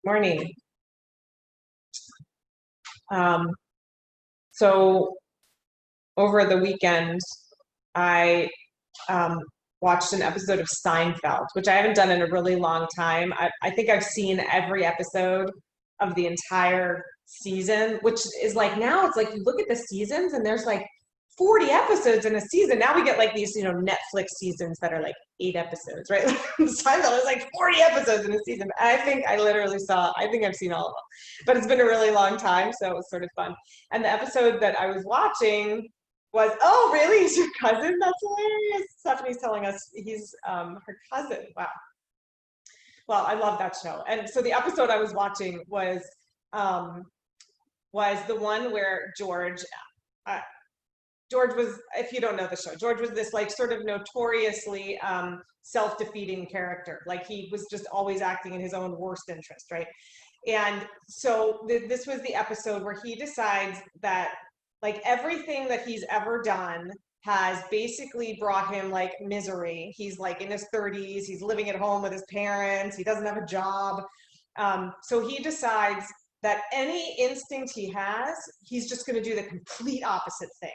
Morning. Um, so over the weekend, I um, watched an episode of Seinfeld, which I haven't done in a really long time. I think I've seen every episode of the entire season, which is like now it's like you look at the seasons and there's like 40 episodes in a season. Now we get like these, Netflix seasons that are like 8 episodes, right? Seinfeld is like 40 episodes in a season. I think I've seen all of them, but it's been a really long time, so it was sort of fun. And the episode that I was watching was, oh, really? He's your cousin? That's hilarious. Stephanie's telling us he's her cousin. Wow. Well, I love that show. And so the episode I was watching um, was the one where uh, George was, if you don't know the show, George was this like sort of notoriously self-defeating character. Like he was just always acting in his own worst interest, right? And so this was the episode where he decides that like everything that he's ever done has basically brought him like misery. He's like in his 30s, he's living at home with his parents, he doesn't have a job. So he decides that any instinct he has, he's just going to do the complete opposite thing,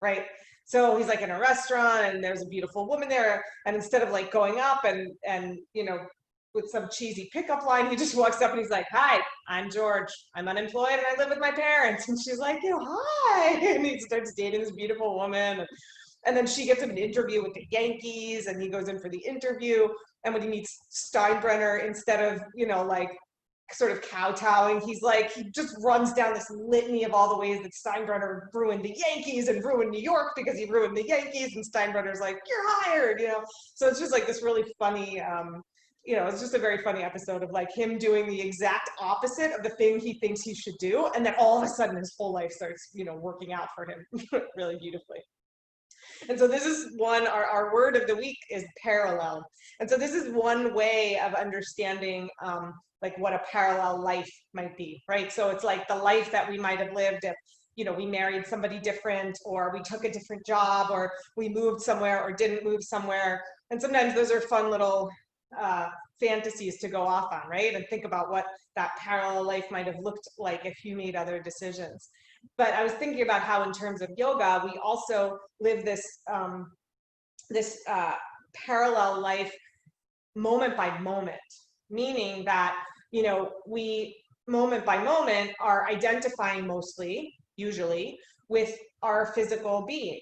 right? So he's like in a restaurant and there's a beautiful woman there, and instead of like going up and with some cheesy pickup line, he just walks up and he's like, "Hi, I'm George. I'm unemployed and I live with my parents." And she's like, "Hi." And he starts dating this beautiful woman. And then she gets him an interview with the Yankees and he goes in for the interview. And when he meets Steinbrenner, instead of, like sort of kowtowing, he just runs down this litany of all the ways that Steinbrenner ruined the Yankees and ruined New York because he ruined the Yankees. And Steinbrenner's like, "You're hired." So it's just like this really funny, it's just a very funny episode of like him doing the exact opposite of the thing he thinks he should do. And then all of a sudden his whole life starts, working out for him really beautifully. And so this is our word of the week is parallel. And so this is one way of understanding like what a parallel life might be, right? So it's like the life that we might have lived if, we married somebody different, or we took a different job, or we moved somewhere or didn't move somewhere. And sometimes those are fun little fantasies to go off on, right? And think about what that parallel life might have looked like if you made other decisions. But I was thinking about how in terms of yoga, we also live this parallel life moment by moment, meaning that, we moment by moment are identifying usually with our physical being,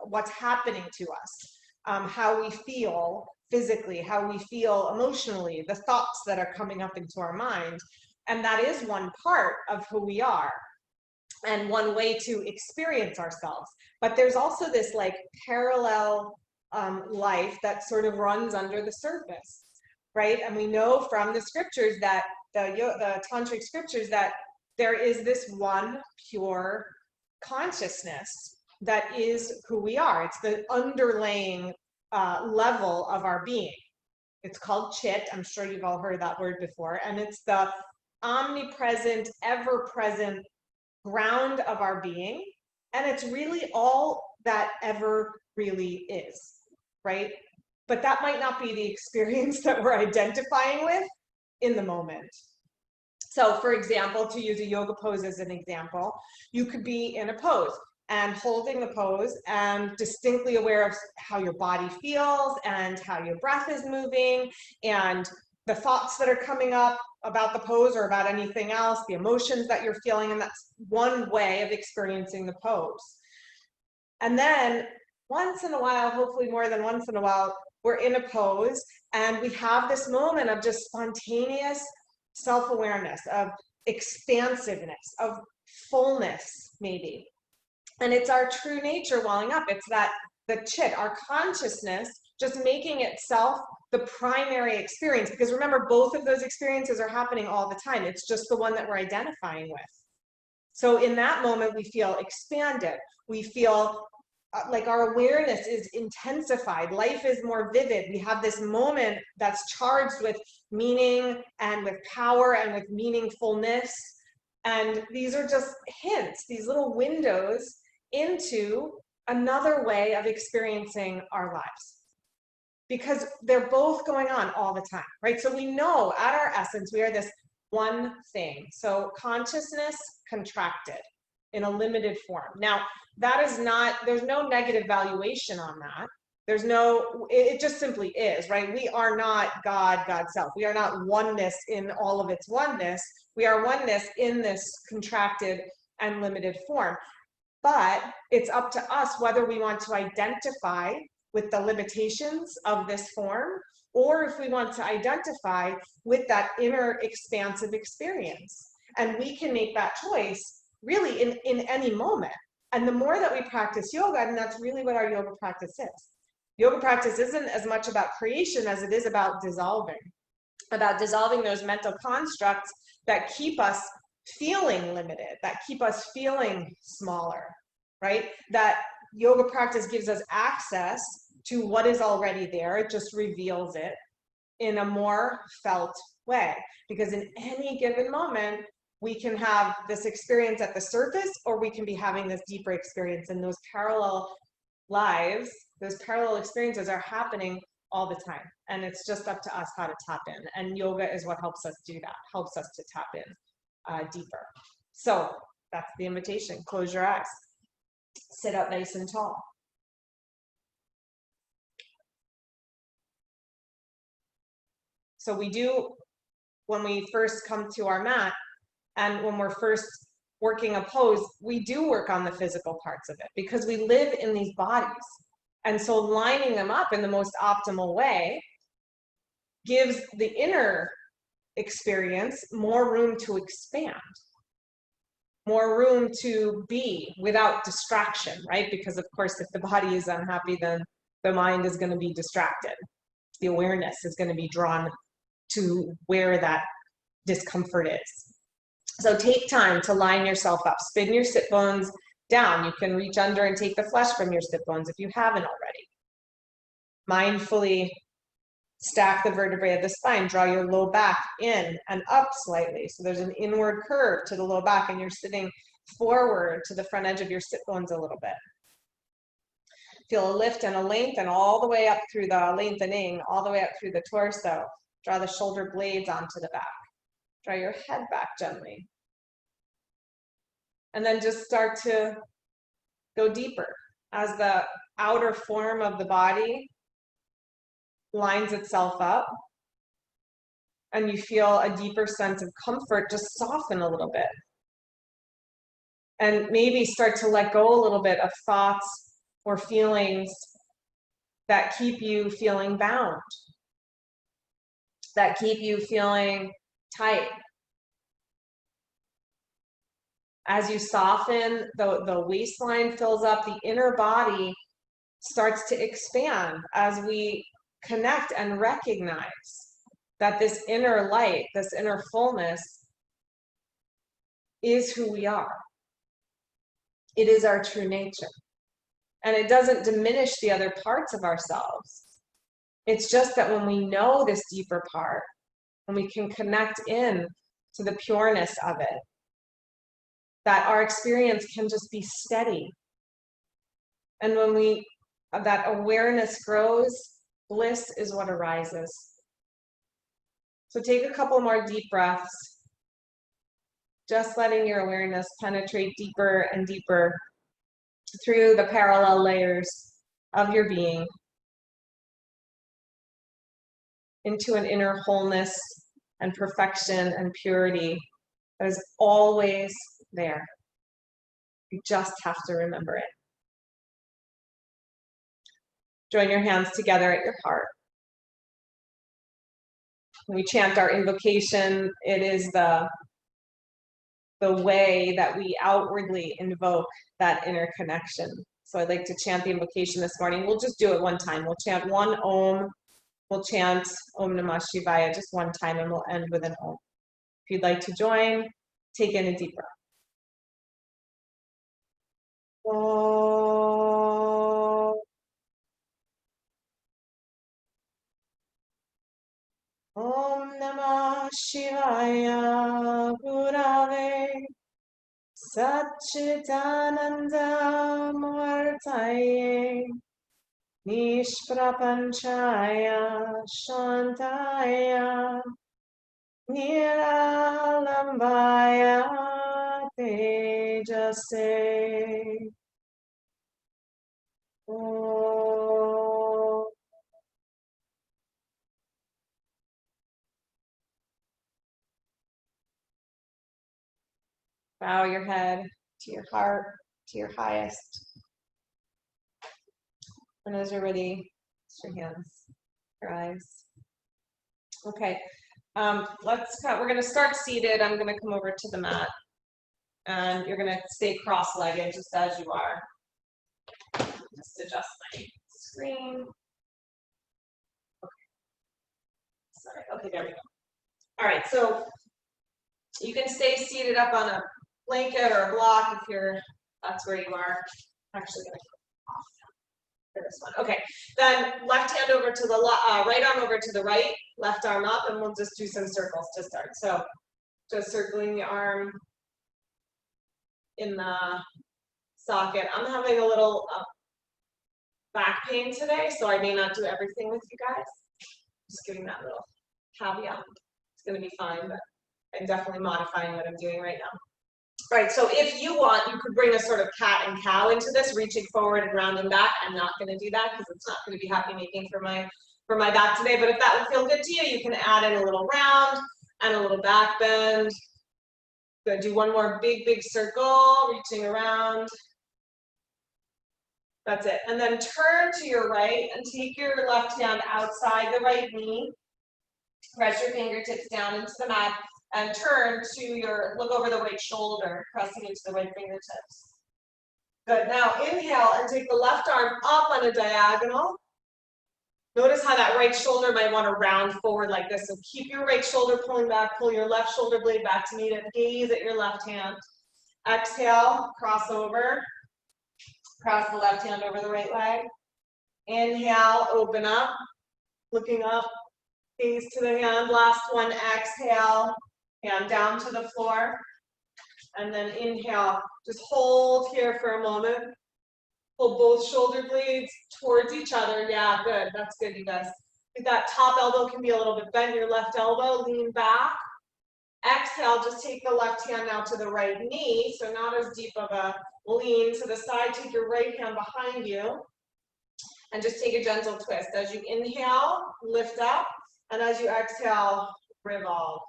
what's happening to us, how we feel physically, how we feel emotionally, the thoughts that are coming up into our mind. And that is one part of who we are and one way to experience ourselves. But there's also this like parallel life that sort of runs under the surface, right? And we know from the scriptures that the tantric scriptures that there is this one pure consciousness that is who we are. It's the underlying level of our being. It's called chit. I'm sure you've all heard that word before. And it's the omnipresent, ever-present ground of our being. And it's really all that ever really is, right? But that might not be the experience that we're identifying with in the moment. So for example, to use a yoga pose as an example, you could be in a pose and holding the pose and distinctly aware of how your body feels and how your breath is moving and the thoughts that are coming up about the pose or about anything else, the emotions that you're feeling, and that's one way of experiencing the pose. And then once in a while, hopefully more than once in a while, we're in a pose and we have this moment of just spontaneous self-awareness, of expansiveness, of fullness maybe. And it's our true nature welling up. It's that the chit, our consciousness, just making itself the primary experience. Because remember, both of those experiences are happening all the time. It's just the one that we're identifying with. So in that moment, we feel expanded. We feel like our awareness is intensified. Life is more vivid. We have this moment that's charged with meaning and with power and with meaningfulness. And these are just hints, these little windows into another way of experiencing our lives. because they're both going on all the time, right? So we know at our essence, we are this one thing. So consciousness contracted in a limited form. Now, that is not, there's no negative valuation on that. There's no, it just simply is, right? We are not God, God self. We are not oneness in all of its oneness. We are oneness in this contracted and limited form. But it's up to us whether we want to identify with the limitations of this form, or if we want to identify with that inner expansive experience. And we can make that choice really in any moment. And the more that we practice yoga, and that's really what our yoga practice is. Yoga practice isn't as much about creation as it is about dissolving those mental constructs that keep us feeling limited, that keep us feeling smaller, right? That yoga practice gives us access to what is already there. It just reveals it in a more felt way. Because in any given moment, we can have this experience at the surface, or we can be having this deeper experience, and those parallel lives, those parallel experiences are happening all the time. And it's just up to us how to tap in. And yoga is what helps us do that, helps us to tap in deeper. So that's the invitation. Close your eyes. Sit up nice and tall. So we do, when we first come to our mat, and when we're first working a pose, we do work on the physical parts of it, because we live in these bodies. And so lining them up in the most optimal way gives the inner experience more room to expand, more room to be without distraction, right? Because of course, if the body is unhappy, then the mind is going to be distracted. The awareness is going to be drawn to where that discomfort is. So take time to line yourself up. Spin your sit bones down. You can reach under and take the flesh from your sit bones if you haven't already. Mindfully stack the vertebrae of the spine. Draw your low back in and up slightly. So there's an inward curve to the low back, and you're sitting forward to the front edge of your sit bones a little bit. Feel a lift and a lengthen all the way up through the lengthening, all the way up through the torso. Draw the shoulder blades onto the back. Draw your head back gently. And then just start to go deeper as the outer form of the body lines itself up and you feel a deeper sense of comfort. Just soften a little bit. And maybe start to let go a little bit of thoughts or feelings that keep you feeling bound, that keep you feeling tight. As you soften, the waistline fills up, the inner body starts to expand as we connect and recognize that this inner light, this inner fullness is who we are. It is our true nature. And it doesn't diminish the other parts of ourselves. It's just that when we know this deeper part, when we can connect in to the pureness of it, that our experience can just be steady. And when that awareness grows, bliss is what arises. So take a couple more deep breaths, just letting your awareness penetrate deeper and deeper through the parallel layers of your being into an inner wholeness and perfection and purity that is always there. You just have to remember it. Join your hands together at your heart. When we chant our invocation, it is the way that we outwardly invoke that inner connection. So I'd like to chant the invocation this morning. We'll just do it one time. We'll chant one Om. We'll chant Om Namah Shivaya just one time, and we'll end with an Om. If you'd like to join, take in a deep breath. Om. Om Namah Shivaya Gurave Satchitananda Murtaye Nishprapanchaya Shantaya Niralambaya Tejase. Oh. Bow your head to your heart, to your highest. And as you're ready, lift your hands, your eyes. Okay, we're gonna start seated. I'm gonna come over to the mat and you're gonna stay cross-legged just as you are. Just adjust my screen. Okay. Sorry, okay, there we go. All right, so you can stay seated up on a blanket or a block if that's where you are. I'm actually gonna go off for this one. Okay, then left hand over to the right arm over to the right, left arm up, and we'll just do some circles to start. So just circling the arm in the socket. I'm having a little back pain today, so I may not do everything with you guys. Just giving that little caveat. It's going to be fine, but I'm definitely modifying what I'm doing right now. All right, so if you want, you could bring a sort of cat and cow into this, reaching forward and rounding back. I'm not going to do that because it's not going to be happy making for my back today, but if that would feel good to you, you can add in a little round and a little back bend. Good, do one more big circle, reaching around. That's it. And then turn to your right and take your left hand outside the right knee. Press your fingertips down into the mat and turn to look over the right shoulder, pressing into the right fingertips. Good. Now inhale and take the left arm up on a diagonal. Notice how that right shoulder might want to round forward like this. So keep your right shoulder pulling back, pull your left shoulder blade back to meet it. Gaze at your left hand. Exhale, cross over. Cross the left hand over the right leg. Inhale, open up, looking up, gaze to the hand. Last one, exhale, hand down to the floor. And then inhale, just hold here for a moment. Pull both shoulder blades towards each other. Yeah, good, that's good, you guys. That top elbow can be a little bit bent, your left elbow, lean back. Exhale, just take the left hand now to the right knee, so not as deep of a lean to the side. Take your right hand behind you and just take a gentle twist. As you inhale, lift up, and as you exhale, revolve.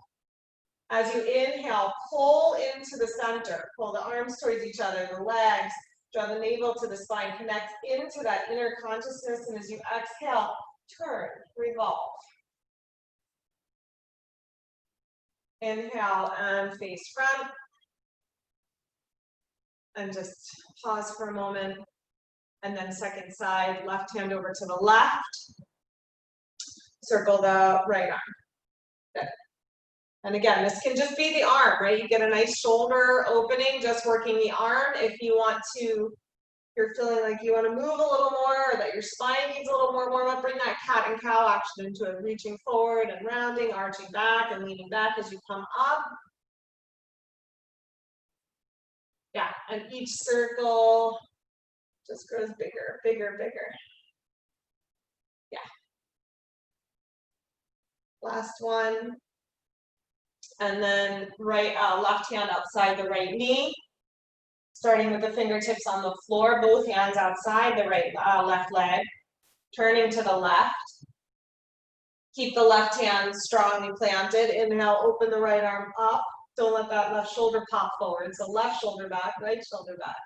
As you inhale, pull into the center. Pull the arms towards each other, the legs, draw the navel to the spine, connect into that inner consciousness, and as you exhale, turn, revolve. Inhale and face front. And just pause for a moment. And then second side, left hand over to the left. Circle the right arm. Good. And again, this can just be the arm, right? You get a nice shoulder opening, just working the arm. If you want to, you're feeling like you want to move a little more, or that your spine needs a little more warm up, bring that cat and cow action into it, reaching forward and rounding, arching back and leaning back as you come up. Yeah, and each circle just grows bigger, bigger, bigger. Yeah. Last one. And then left hand outside the right knee. Starting with the fingertips on the floor, both hands outside the left leg. Turning to the left. Keep the left hand strongly planted. Inhale, open the right arm up. Don't let that left shoulder pop forward. So left shoulder back, right shoulder back.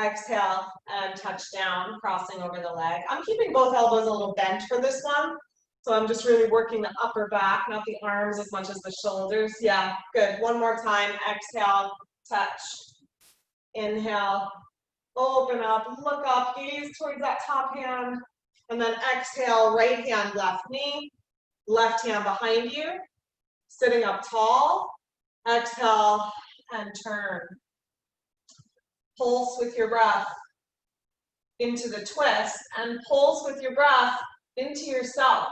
Exhale and touch down, crossing over the leg. I'm keeping both elbows a little bent for this one. So I'm just really working the upper back, not the arms as much as the shoulders. Yeah, good. One more time. Exhale, touch. Inhale, open up, look up, gaze towards that top hand. And then exhale, right hand, left knee, left hand behind you, sitting up tall. Exhale and turn. Pulse with your breath into the twist and pulse with your breath into yourself.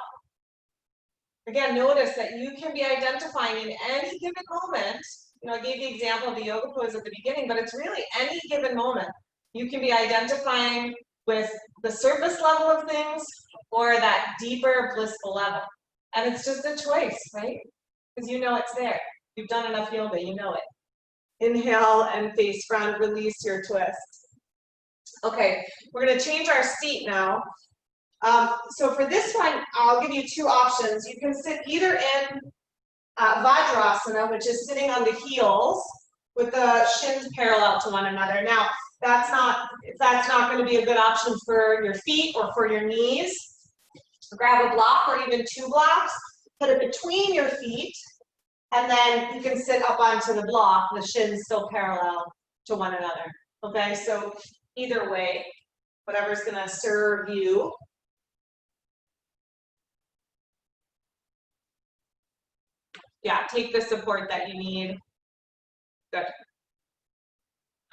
Again, notice that you can be identifying in any given moment. You know, I gave the example of the yoga pose at the beginning, but it's really any given moment. You can be identifying with the surface level of things or that deeper blissful level. And it's just a choice, right? Because you know it's there. You've done enough yoga, you know it. Inhale and face front, release your twist. Okay, we're gonna change our seat now. So for this one, I'll give you two options. You can sit either in Vajrasana, which is sitting on the heels with the shins parallel to one another. Now, if that's not going to be a good option for your feet or for your knees, grab a block or even two blocks, put it between your feet, and then you can sit up onto the block, the shins still parallel to one another. Okay, so either way, whatever's going to serve you. Yeah, take the support that you need. Good.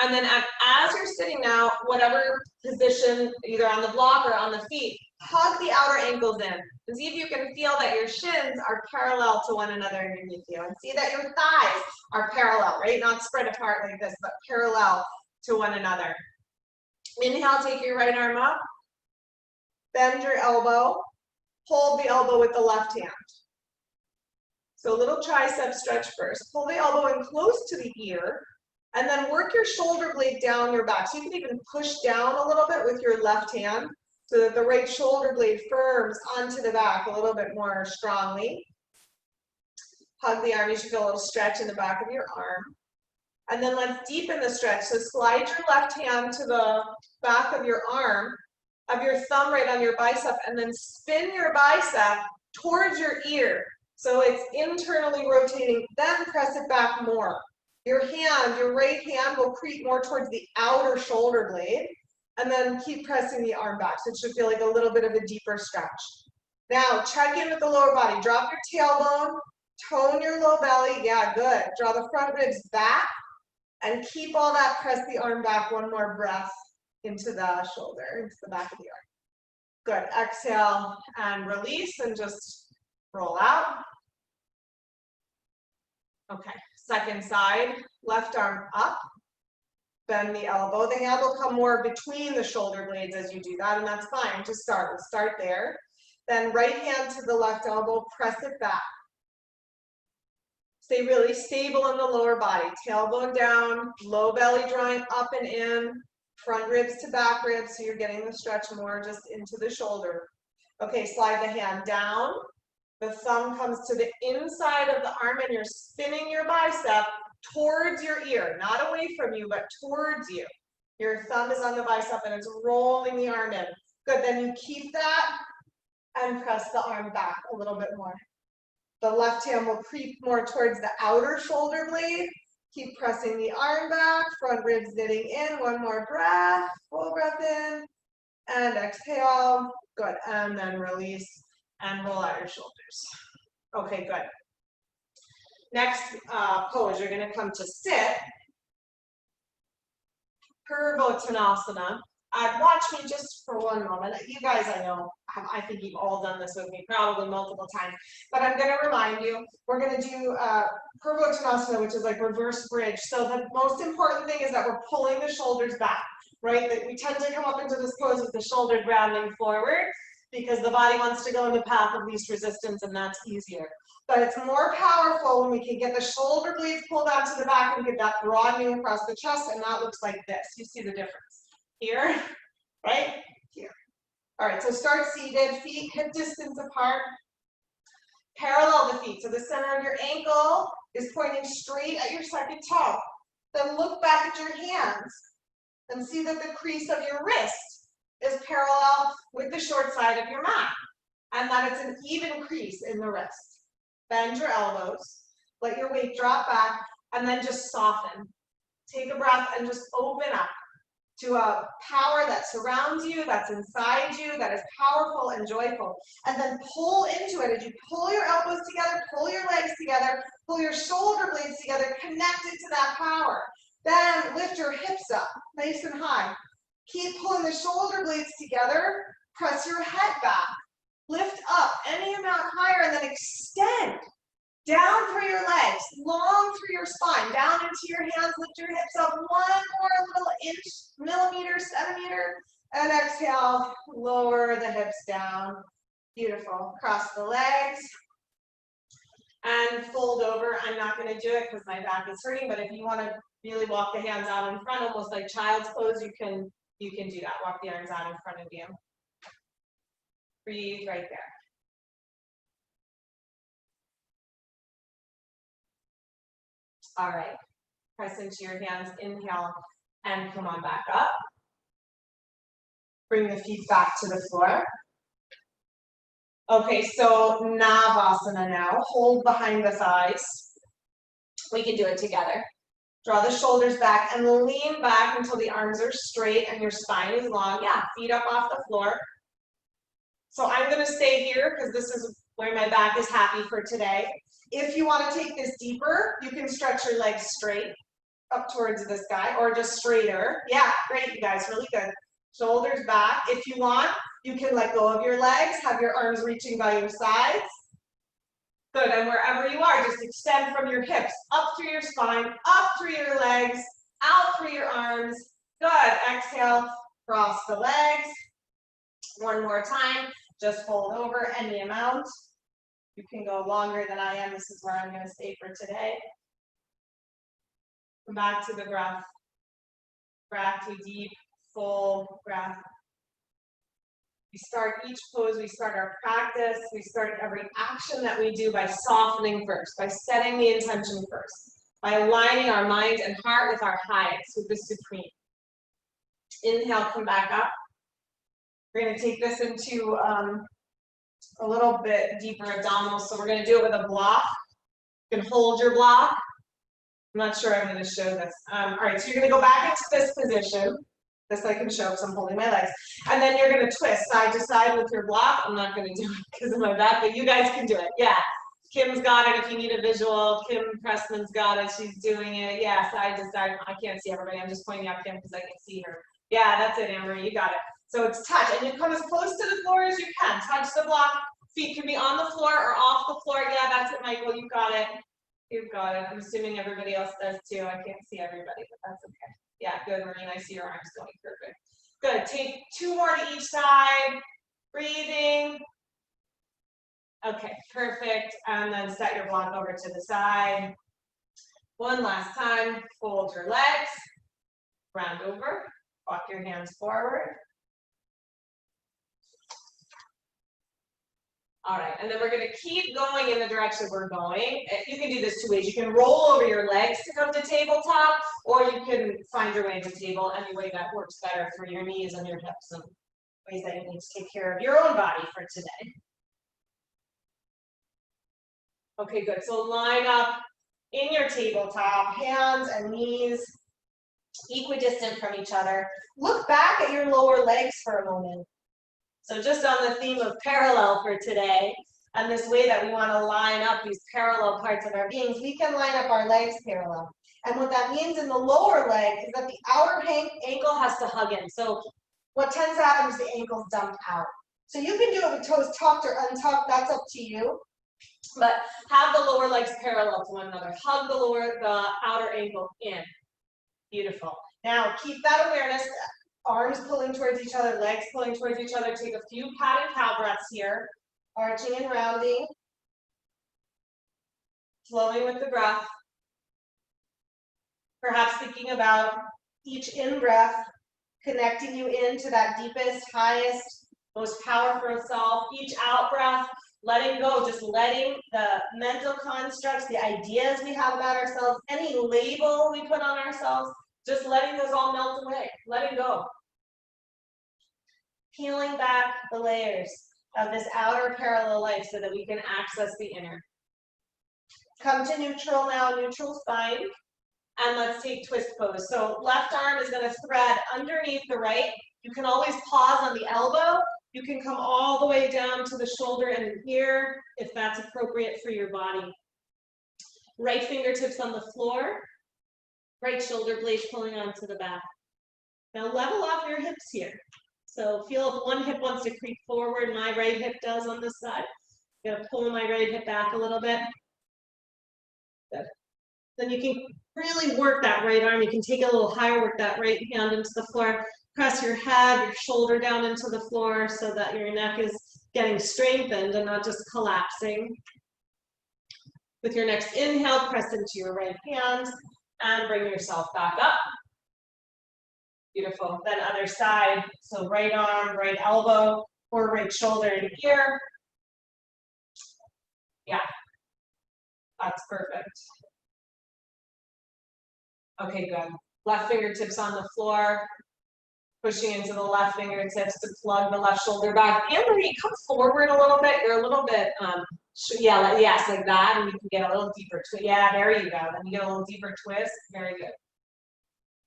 And then as you're sitting now, whatever position, either on the block or on the feet, hug the outer ankles in. And see if you can feel that your shins are parallel to one another underneath you. And see that your thighs are parallel, right? Not spread apart like this, but parallel to one another. Inhale, take your right arm up. Bend your elbow. Hold the elbow with the left hand. So a little tricep stretch first. Pull the elbow in close to the ear, and then work your shoulder blade down your back. So you can even push down a little bit with your left hand so that the right shoulder blade firms onto the back a little bit more strongly. Hug the arm. You should feel a little stretch in the back of your arm. And then let's deepen the stretch. So slide your left hand to the back of your arm, have your thumb right on your bicep, and then spin your bicep towards your ear. So it's internally rotating, then press it back more. Your right hand will creep more towards the outer shoulder blade, and then keep pressing the arm back. So it should feel like a little bit of a deeper stretch. Now, check in with the lower body. Drop your tailbone, tone your low belly. Yeah, good. Draw the front ribs back, and keep all that. Press the arm back. One more breath into the shoulder, into the back of the arm. Good. Exhale and release, and just roll out. Okay, second side, left arm up, bend the elbow. The hand will come more between the shoulder blades as you do that, and that's fine to start. We'll start there. Then right hand to the left elbow, press it back. Stay really stable in the lower body. Tailbone down, low belly drawing up and in, front ribs to back ribs, so you're getting the stretch more just into the shoulder. Okay, slide the hand down. The thumb comes to the inside of the arm, and you're spinning your bicep towards your ear, not away from you, but towards you. Your thumb is on the bicep, and it's rolling the arm in. Good, then you keep that and press the arm back a little bit more. The left hand will creep more towards the outer shoulder blade. Keep pressing the arm back, front ribs knitting in. One more breath, full breath in, and exhale. Good, and then release. And roll out your shoulders. Okay, good. Next pose, you're going to come to sit. Garudasana. Watch me just for one moment. You guys, I think you've all done this with me probably multiple times, but I'm going to remind you, we're going to do Garudasana, which is like reverse bridge. So the most important thing is that we're pulling the shoulders back, right? That we tend to come up into this pose with the shoulders rounding forward, because the body wants to go in the path of least resistance, and that's easier. But it's more powerful when we can get the shoulder blades pulled out to the back and get that broadening across the chest, and that looks like this. You see the difference? Here, right? Here. All right, so start seated, feet hip distance apart. Parallel the feet, so the center of your ankle is pointing straight at your second toe. Then look back at your hands and see that the crease of your wrist is parallel with the short side of your mat, and that it's an even crease in the wrist. Bend your elbows, let your weight drop back, and then just soften. Take a breath and just open up to a power that surrounds you, that's inside you, that is powerful and joyful. And then pull into it. As you pull your elbows together, pull your legs together, pull your shoulder blades together, connected to that power. Then lift your hips up, nice and high. Keep pulling the shoulder blades together, press your head back, lift up any amount higher, and then extend down through your legs, long through your spine, down into your hands, lift your hips up one more little inch, millimeter, centimeter, And exhale, lower the hips down. Beautiful. Cross the legs. And fold over. I'm not going to do it because my back is hurting, but if you want to really walk the hands out in front, almost like child's pose, you can do that. Walk the arms out in front of you. Breathe right there. All right. Press into your hands. Inhale and come on back up. Bring the feet back to the floor. Okay, so Navasana now. Hold behind the thighs. We can do it together. Draw the shoulders back and lean back until the arms are straight and your spine is long. Yeah, feet up off the floor. So I'm going to stay here because this is where my back is happy for today. If you want to take this deeper, you can stretch your legs straight up towards the sky or just straighter. Yeah, great, you guys, really good. Shoulders back. If you want, you can let go of your legs, have your arms reaching by your sides. Good, and wherever you are, just extend from your hips, up through your spine, up through your legs, out through your arms. Good, exhale, cross the legs. One more time, just fold over any amount. You can go longer than I am. This is where I'm going to stay for today. Come back to the breath. Breath to deep, full breath. We start each pose, we start our practice, we start every action that we do by softening first, by setting the intention first, by aligning our mind and heart with our highest, with the supreme. Inhale, come back up. We're going to take this into a little bit deeper abdominals, so we're going to do it with a block. You can hold your block. I'm not sure I'm going to show this. All right, so you're going to go back into this position. This I can show because I'm holding my legs. And then you're going to twist side to side with your block. I'm not going to do it because of my back, but you guys can do it. Yeah. Kim's got it if you need a visual. Kim Pressman's got it. She's doing it. Yeah, side to side. I can't see everybody. I'm just pointing out Kim because I can see her. Yeah, that's it, Amber. You got it. So it's touch. And you come as close to the floor as you can. Touch the block. Feet can be on the floor or off the floor. Yeah, that's it, Michael. You got it. You've got it. I'm assuming everybody else does too. I can't see everybody, but that's okay. Yeah, good, Maureen. I see your arms going. Perfect. Good. Take two more to each side. Breathing. Okay, perfect. And then set your block over to the side. One last time. Fold your legs. Round over. Walk your hands forward. All right, and then we're going to keep going in the direction we're going. You can do this two ways. You can roll over your legs to come to tabletop, or you can find your way to table any way that works better for your knees and your hips and ways that you need to take care of your own body for today. Okay, good. So line up in your tabletop, hands and knees equidistant from each other. Look back at your lower legs for a moment. So just on the theme of parallel for today, and this way that we want to line up these parallel parts of our beings, we can line up our legs parallel. And what that means in the lower leg is that the outer ankle has to hug in. So what tends to happen is the ankles dump out. So you can do it with toes tucked or untucked, that's up to you. But have the lower legs parallel to one another. Hug the outer ankle in. Beautiful. Now keep that awareness. Arms pulling towards each other, legs pulling towards each other. Take a few cat and cow breaths here. Arching and rounding. Flowing with the breath. Perhaps thinking about each in-breath connecting you into that deepest, highest, most powerful self. Each out-breath, letting go, just letting the mental constructs, the ideas we have about ourselves, any label we put on ourselves, just letting those all melt away, letting go. Peeling back the layers of this outer parallel life so that we can access the inner. Come to neutral now, neutral spine, and let's take twist pose. So left arm is going to thread underneath the right. You can always pause on the elbow. You can come all the way down to the shoulder and here, if that's appropriate for your body. Right fingertips on the floor. Right shoulder blade pulling onto the back. Now level off your hips here. So feel if one hip wants to creep forward, my right hip does on this side. I'm gonna pull my right hip back a little bit. Good. Then you can really work that right arm. You can take it a little higher, work that right hand into the floor. Press your head, your shoulder down into the floor so that your neck is getting strengthened and not just collapsing. With your next inhale, press into your right hand and bring yourself back up. Beautiful. Then other side. So right arm, right elbow, or right shoulder to ear. Yeah, that's perfect. Okay, good. Left fingertips on the floor. Pushing into the left fingertips to plug the left shoulder back. Anne-Marie, come forward a little bit. You're a little bit, yeah, yes, like that, and you can get a little deeper twist. Yeah, there you go. Then you get a little deeper twist. Very good.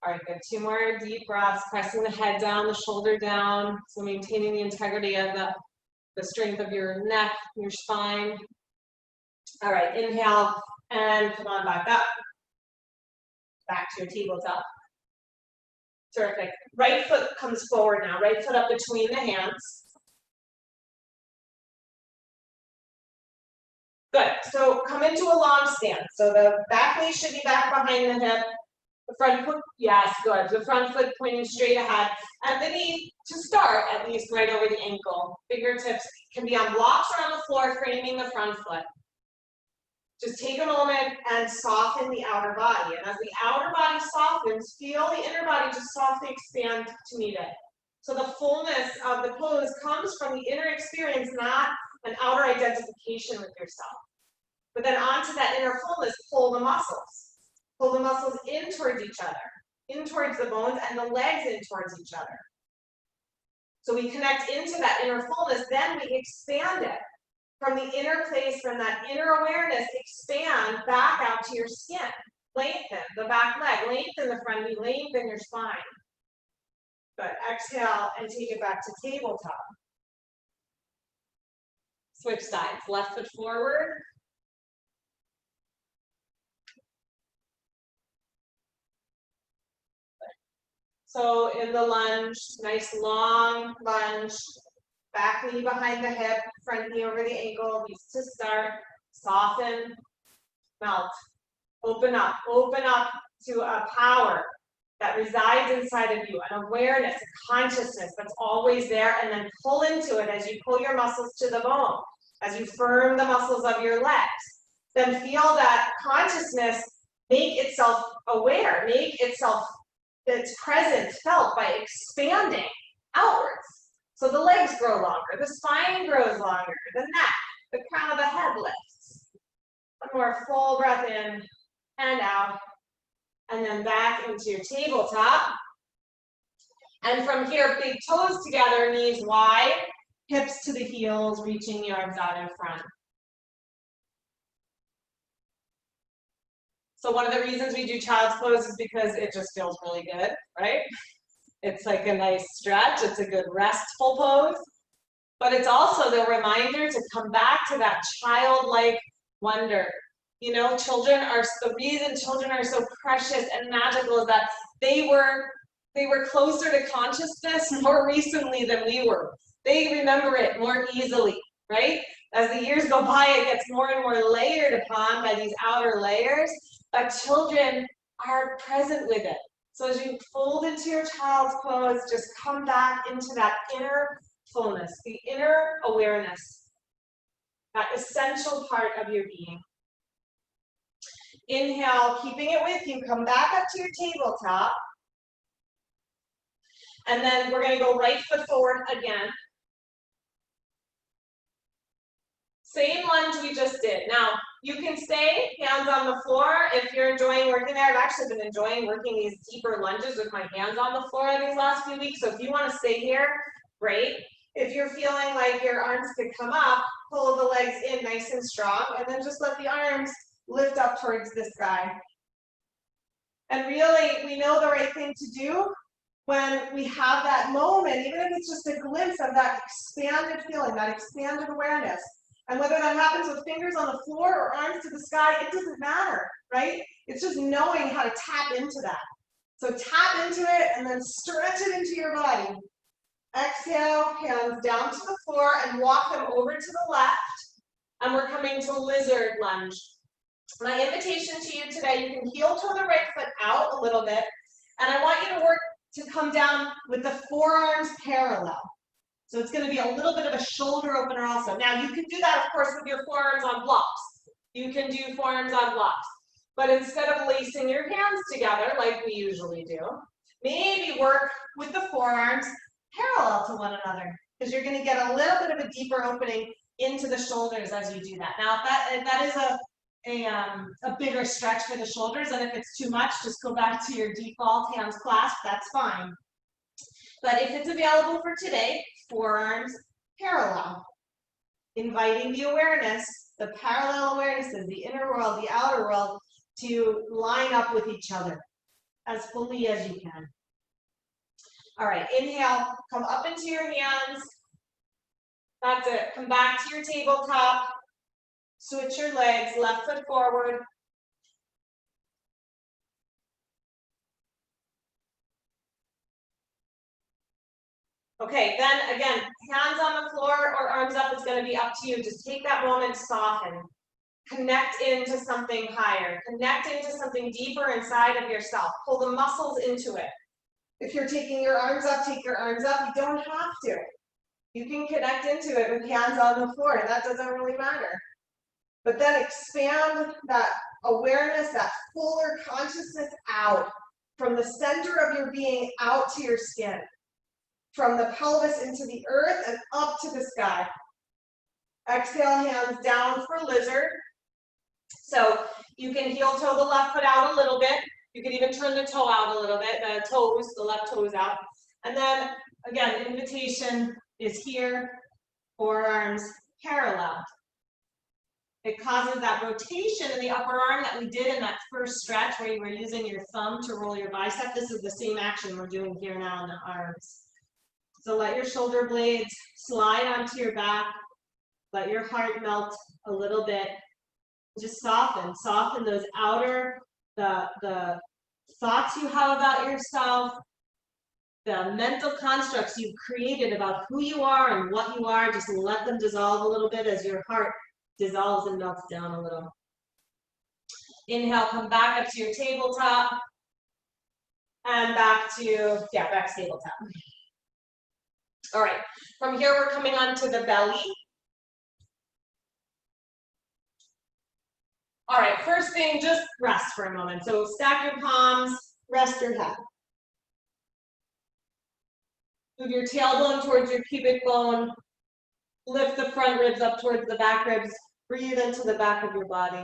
All right, good. 2 more deep breaths, pressing the head down, the shoulder down. So maintaining the integrity of the strength of your neck, your spine. All right, inhale, and come on back up. Back to your tabletop. Terrific. Right foot comes forward now. Right foot up between the hands. Good. So come into a long stance. So the back knee should be back behind the hip. The front foot, yes, good. The front foot pointing straight ahead. And the knee, to start, at least right over the ankle. Fingertips can be on blocks or on the floor, framing the front foot. Just take a moment and soften the outer body. And as the outer body softens, feel the inner body just softly expand to meet it. So the fullness of the pose comes from the inner experience, not an outer identification with yourself. But then onto that inner fullness, pull the muscles. Pull the muscles in towards each other, in towards the bones, and the legs in towards each other. So we connect into that inner fullness, then we expand it. From the inner place, from that inner awareness, expand back out to your skin. Lengthen the back leg, lengthen the front knee, lengthen your spine. Good. Exhale and take it back to tabletop. Switch sides. Left foot forward. So in the lunge, nice long lunge. Back knee behind the hip, front knee over the ankle. These to start. Soften, melt. Open up to a power that resides inside of you, an awareness, a consciousness that's always there, and then pull into it as you pull your muscles to the bone, as you firm the muscles of your legs. Then feel that consciousness make itself aware, make itself its presence felt by expanding outwards. So the legs grow longer, the spine grows longer, the neck, the crown of the head lifts. One more full breath in and out, and then back into your tabletop. And from here, big toes together, knees wide, hips to the heels, reaching the arms out in front. So one of the reasons we do child's pose is because it just feels really good, right? It's like a nice stretch, it's a good restful pose, but it's also the reminder to come back to that childlike wonder. You know, the reason children are so precious and magical is that they were closer to consciousness more recently than we were. They remember it more easily, right? As the years go by, it gets more and more layered upon by these outer layers, but children are present with it. So as you fold into your child's pose, just come back into that inner fullness, the inner awareness, that essential part of your being. Inhale, keeping it with you, come back up to your tabletop. And then we're going to go right foot forward again. Same lunge we just did. Now, you can stay hands on the floor if you're enjoying working there. I've actually been enjoying working these deeper lunges with my hands on the floor these last few weeks. So if you want to stay here, great. If you're feeling like your arms could come up, pull the legs in nice and strong, and then just let the arms lift up towards the sky. And really, we know the right thing to do when we have that moment, even if it's just a glimpse of that expanded feeling, that expanded awareness. And whether that happens with fingers on the floor or arms to the sky, it doesn't matter, right? It's just knowing how to tap into that. So tap into it and then stretch it into your body. Exhale, hands down to the floor and walk them over to the left. And we're coming to lizard lunge. My invitation to you today, you can heel toe the right foot out a little bit. And I want you to work to come down with the forearms parallel. So it's going to be a little bit of a shoulder opener also. Now you can do that, of course, with your forearms on blocks. You can do forearms on blocks. But instead of lacing your hands together like we usually do, maybe work with the forearms parallel to one another, because you're going to get a little bit of a deeper opening into the shoulders as you do that. Now, if that is a bigger stretch for the shoulders, and if it's too much, just go back to your default hands clasped, that's fine. But if it's available for today, forearms parallel, inviting the awareness, the parallel awarenesses, the inner world, the outer world, to line up with each other as fully as you can. All right, inhale, come up into your hands. That's it. Come back to your tabletop. Switch your legs, left foot forward. Okay, then again, hands on the floor or arms up, it's going to be up to you. Just take that moment to soften. Connect into something higher. Connect into something deeper inside of yourself. Pull the muscles into it. If you're taking your arms up, take your arms up. You don't have to. You can connect into it with hands on the floor, and that doesn't really matter. But then expand that awareness, that fuller consciousness out from the center of your being out to your skin, from the pelvis into the earth and up to the sky. Exhale, hands down for lizard. So you can heel toe the left foot out a little bit. You can even turn the toe out a little bit, the left toes out. And then again, invitation is here, forearms parallel. It causes that rotation in the upper arm that we did in that first stretch where you were using your thumb to roll your bicep. This is the same action we're doing here now in the arms. So let your shoulder blades slide onto your back. Let your heart melt a little bit. Just soften those outer, the thoughts you have about yourself, the mental constructs you've created about who you are and what you are. Just let them dissolve a little bit as your heart dissolves and melts down a little. Inhale, come back up to your tabletop. And back to tabletop. All right, from here we're coming onto the belly. All right, first thing, just rest for a moment. So stack your palms, rest your head. Move your tailbone towards your pubic bone. Lift the front ribs up towards the back ribs. Breathe into the back of your body.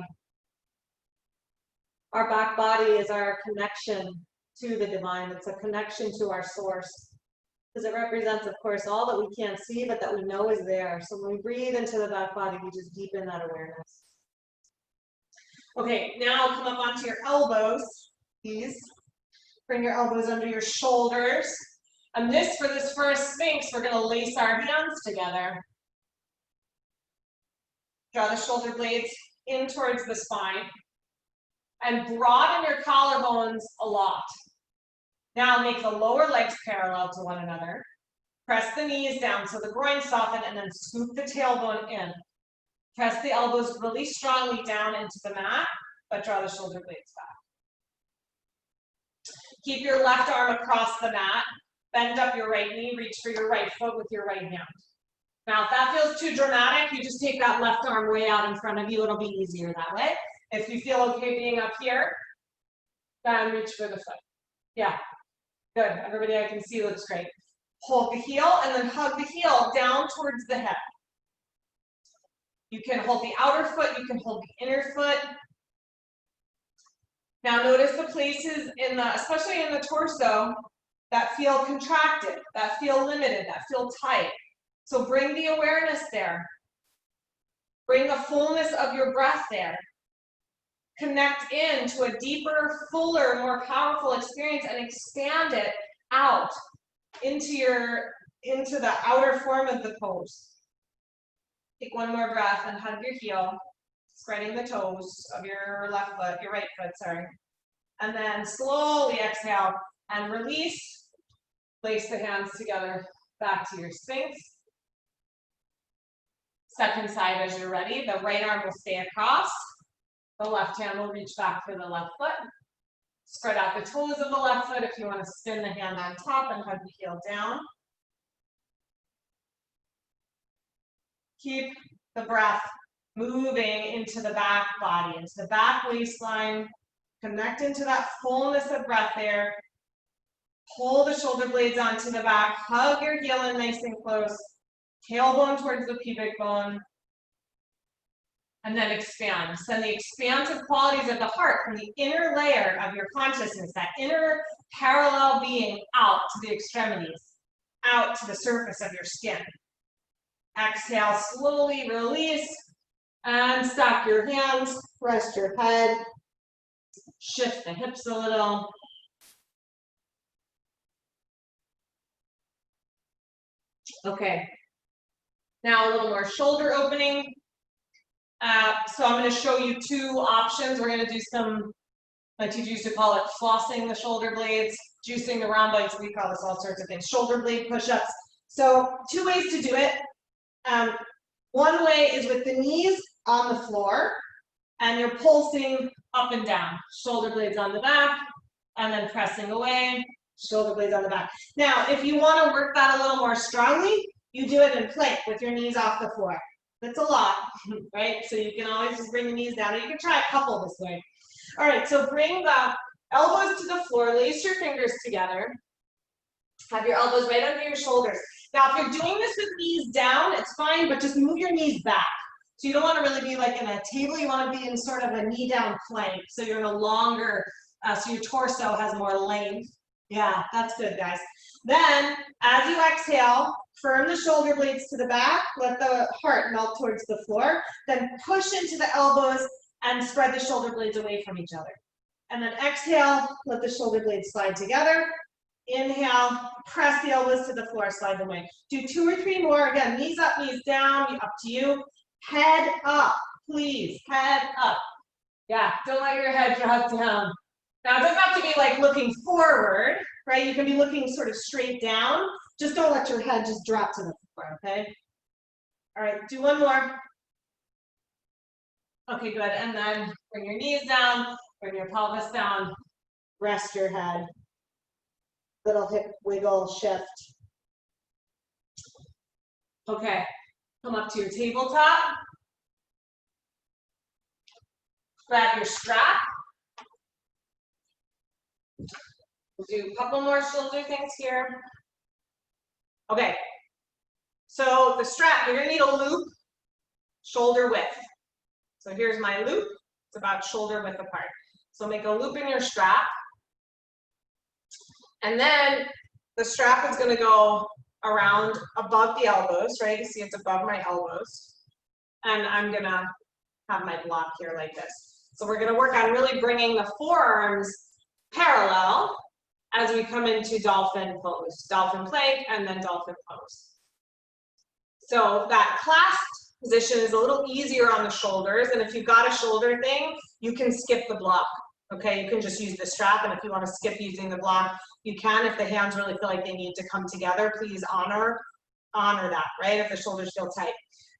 Our back body is our connection to the divine. It's a connection to our source. Because it represents, of course, all that we can't see, but that we know is there. So when we breathe into the back body, we just deepen that awareness. Okay, now come up onto your elbows, please. Bring your elbows under your shoulders. And for this first Sphinx, we're going to lace our hands together. Draw the shoulder blades in towards the spine. And broaden your collarbones a lot. Now make the lower legs parallel to one another. Press the knees down so the groin soften, and then scoop the tailbone in. Press the elbows really strongly down into the mat, but draw the shoulder blades back. Keep your left arm across the mat. Bend up your right knee, reach for your right foot with your right hand. Now, if that feels too dramatic, you just take that left arm way out in front of you. It'll be easier that way. If you feel okay being up here, then reach for the foot. Yeah, good. Everybody I can see looks great. Hold the heel and then hug the heel down towards the head. You can hold the outer foot, you can hold the inner foot. Now notice the places especially in the torso, that feel contracted, that feel limited, that feel tight. So bring the awareness there. Bring the fullness of your breath there. Connect in to a deeper, fuller, more powerful experience and expand it out into the outer form of the pose. Take one more breath and hug your heel, spreading the toes of your right foot, sorry. And then slowly exhale and release. Place the hands together back to your Sphinx. Second side as you're ready. The right arm will stay across. The left hand will reach back for the left foot. Spread out the toes of the left foot if you want to spin the hand on top and hug the heel down. Keep the breath moving into the back body, into the back waistline. Connect into that fullness of breath there. Pull the shoulder blades onto the back. Hug your heel in nice and close. Tailbone towards the pubic bone. And then expand. Send the expansive qualities of the heart from the inner layer of your consciousness, that inner parallel being, out to the extremities, out to the surface of your skin. Exhale, slowly release, and stack your hands, rest your head, shift the hips a little. Okay, now a little more shoulder opening. So I'm going to show you two options. We're going to do some, my teacher used to call it flossing the shoulder blades, juicing the round blades. We call this all sorts of things. Shoulder blade push-ups. So two ways to do it. One way is with the knees on the floor, and you're pulsing up and down. Shoulder blades on the back, and then pressing away. Shoulder blades on the back. Now, if you want to work that a little more strongly, you do it in plank with your knees off the floor. That's a lot, right? So you can always just bring the knees down, or you can try a couple this way. All right, so bring the elbows to the floor, lace your fingers together. Have your elbows right under your shoulders. Now, if you're doing this with knees down, it's fine, but just move your knees back. So you don't want to really be like in a table, you want to be in sort of a knee down plank. So you're in a longer, so your torso has more length. Yeah, that's good, guys. Then, as you exhale, firm the shoulder blades to the back, let the heart melt towards the floor, then push into the elbows and spread the shoulder blades away from each other. And then exhale, let the shoulder blades slide together. Inhale, press the elbows to the floor, slide them away. Do 2 or 3 more. Again, knees up, knees down, up to you. Head up, please, head up. Yeah, don't let your head drop down. Now, it doesn't have to be like looking forward, right? You can be looking sort of straight down. Just don't let your head just drop to the floor, okay? All right, do one more. Okay, good. And then bring your knees down, bring your pelvis down, rest your head. Little hip wiggle shift. Okay, come up to your tabletop. Grab your strap. We'll do a couple more shoulder things here. Okay, so the strap, you're gonna need a loop, shoulder width. So here's my loop, it's about shoulder width apart. So make a loop in your strap. And then the strap is gonna go around above the elbows, right? You see it's above my elbows. And I'm gonna have my block here like this. So we're gonna work on really bringing the forearms parallel as we come into dolphin pose, dolphin plank, and then dolphin pose. So that clasped position is a little easier on the shoulders, and if you've got a shoulder thing, you can skip the block, okay? You can just use the strap, and if you want to skip using the block, you can. If the hands really feel like they need to come together, please honor that, right? If the shoulders feel tight.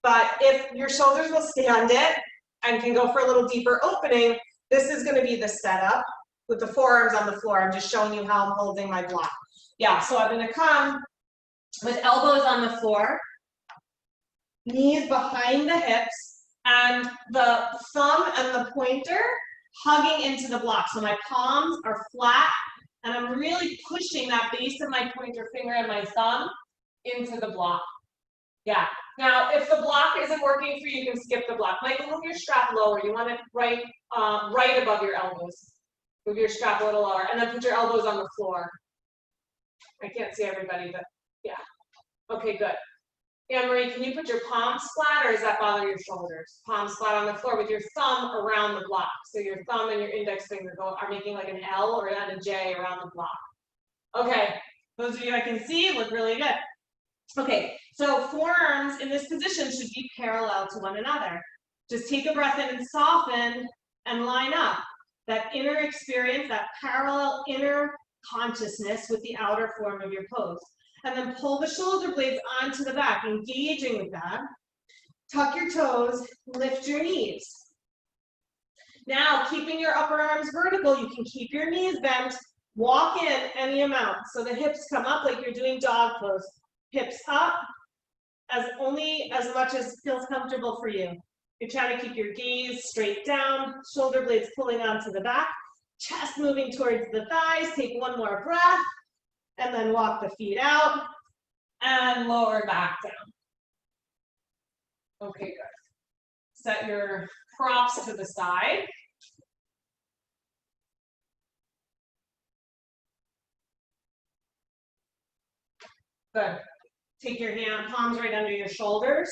But if your shoulders will stand it and can go for a little deeper opening, this is going to be the setup with the forearms on the floor. I'm just showing you how I'm holding my block. Yeah, so I'm going to come with elbows on the floor, knees behind the hips, and the thumb and the pointer hugging into the block. So my palms are flat, and I'm really pushing that base of my pointer finger and my thumb into the block. Yeah. Now, if the block isn't working for you, you can skip the block. Like, move your strap lower. You want it right above your elbows. Move your strap a little lower, and then put your elbows on the floor. I can't see everybody, but yeah. Okay, good. Anne-Marie, can you put your palms flat, or does that bother your shoulders? Palms flat on the floor with your thumb around the block. So your thumb and your index finger are making like an L or a J around the block. Okay, those of you I can see look really good. Okay, so forearms in this position should be parallel to one another. Just take a breath in and soften and line up. That inner experience, that parallel inner consciousness with the outer form of your pose. And then pull the shoulder blades onto the back, engaging with that. Tuck your toes, lift your knees. Now, keeping your upper arms vertical, you can keep your knees bent, walk in any amount. So the hips come up like you're doing dog pose. Hips up, only as much as feels comfortable for you. You're trying to keep your gaze straight down, shoulder blades pulling onto the back, chest moving towards the thighs. Take one more breath, and then walk the feet out, and lower back down. Okay, good. Set your props to the side. Good. Take your palms right under your shoulders.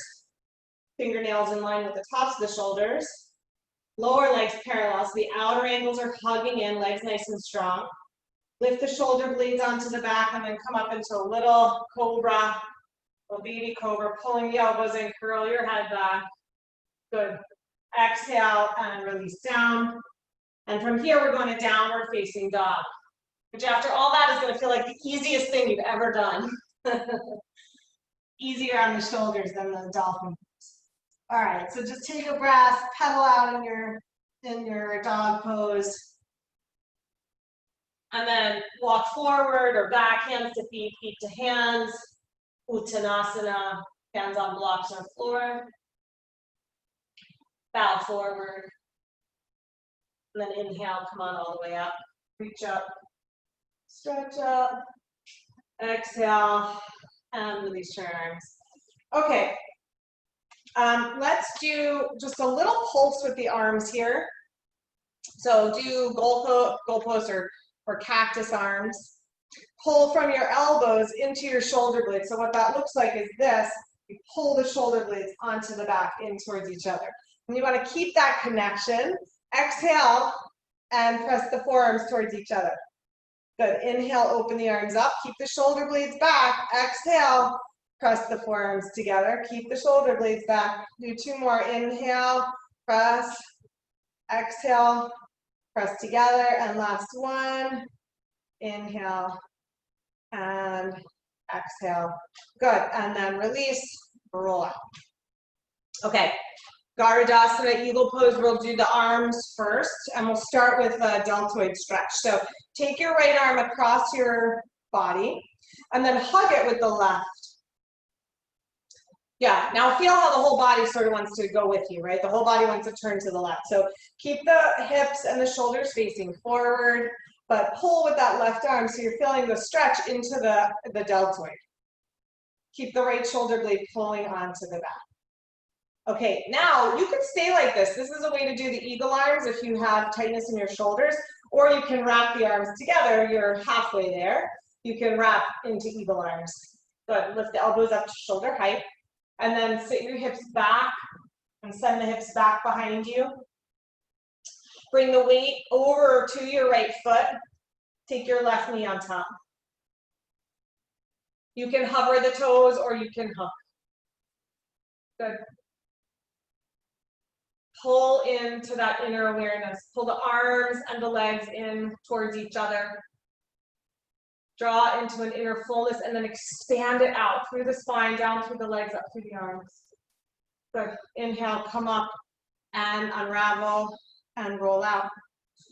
Fingernails in line with the tops of the shoulders. Lower legs parallel, so the outer ankles are hugging in, legs nice and strong. Lift the shoulder blades onto the back and then come up into a little cobra, a baby cobra, pulling the elbows in, curl your head back. Good. Exhale and release down. And from here, we're going to downward facing dog, which after all that is going to feel like the easiest thing you've ever done. Easier on the shoulders than the dolphin. All right, so just take a breath, pedal out in your dog pose. And then walk forward or back, hands to feet, feet to hands. Uttanasana, hands on blocks or floor. Bow forward. And then inhale, come on all the way up. Reach up, stretch up. Exhale, and release your arms. Okay, let's do just a little pulse with the arms here. So do goal pose or cactus arms. Pull from your elbows into your shoulder blades. So what that looks like is this. You pull the shoulder blades onto the back in towards each other. And you want to keep that connection. Exhale and press the forearms towards each other. Good. Inhale, open the arms up. Keep the shoulder blades back. Exhale, press the forearms together. Keep the shoulder blades back. Do two more. Inhale, press. Exhale, press together. And last one. Inhale and exhale. Good. And then release, roll out. Okay. Garudasana, eagle pose, we'll do the arms first, and we'll start with a deltoid stretch. So take your right arm across your body, and then hug it with the left. Yeah, now feel how the whole body sort of wants to go with you, right? The whole body wants to turn to the left. So keep the hips and the shoulders facing forward, but pull with that left arm so you're feeling the stretch into the deltoid. Keep the right shoulder blade pulling onto the back. Okay, now you can stay like this. This is a way to do the eagle arms if you have tightness in your shoulders, or you can wrap the arms together. You're halfway there. You can wrap into eagle arms. Good. Lift the elbows up to shoulder height, and then sit your hips back and send the hips back behind you. Bring the weight over to your right foot. Take your left knee on top. You can hover the toes or you can hook. Good. Pull into that inner awareness. Pull the arms and the legs in towards each other. Draw into an inner fullness and then expand it out through the spine, down through the legs, up through the arms. Good. Inhale, come up and unravel and roll out.